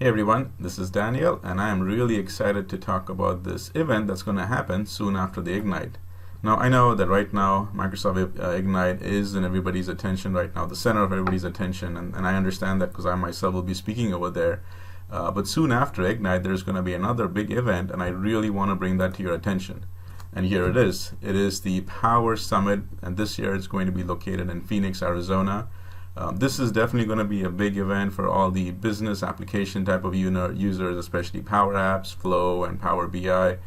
Hey everyone, this is Daniel, and I am really excited to talk about this event that's going to happen soon after the Ignite. Now, I know that right now Microsoft Ignite is in everybody's attention right now, the center of everybody's attention, and I understand that because I myself will be speaking over there. But soon after Ignite, there's going to be another big event, and I really want to bring that to your attention. And here it is. It is the Power Summit, and this year it's going to be located in Phoenix, Arizona. This is definitely going to be a big event for all the business application type of users, especially Power Apps, Flow, and Power BI,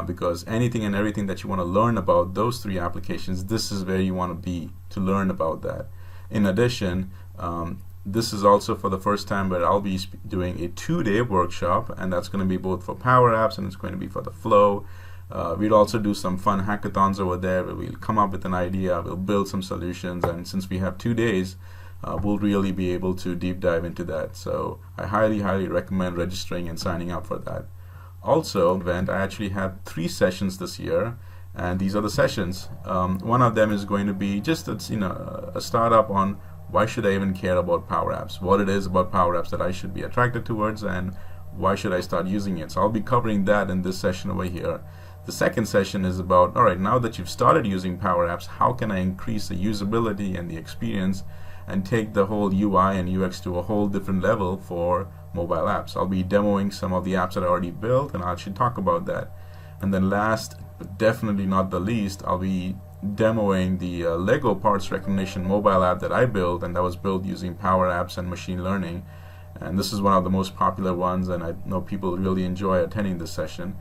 because anything and everything that you want to learn about those three applications, this is where you want to be to learn about that. In addition, this is also for the first time where I'll be doing a 2-day workshop, and that's going to be both for Power Apps and it's going to be for the Flow. We'll also do some fun hackathons over there where we'll come up with an idea, we'll build some solutions, and since we have 2 days, we'll really be able to deep dive into that. So I highly recommend registering and signing up for that. Also, I actually have 3 sessions this year, and these are the sessions. One of them is going to be just a startup on why should I even care about Power Apps, what it is about Power Apps that I should be attracted towards, and why should I start using it. So I'll be covering that in this session over here. The second session is about, all right, now that you've started using Power Apps, how can I increase the usability and the experience and take the whole UI and UX to a whole different level for mobile apps. I'll be demoing some of the apps that I already built, and I should talk about that. And then last, but definitely not the least, I'll be demoing the Lego parts recognition mobile app that I built, and that was built using Power Apps and machine learning. And this is one of the most popular ones, and I know people really enjoy attending this session.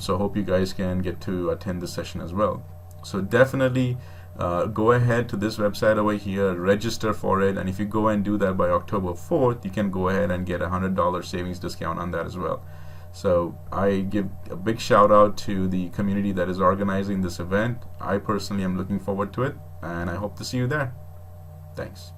So I hope you guys can get to attend this session as well. So definitely go ahead to this website over here, register for it, and if you go and do that by October 4th, you can go ahead and get a $100 savings discount on that as well. So I give a big shout out to the community that is organizing this event. I personally am looking forward to it, and I hope to see you there. Thanks.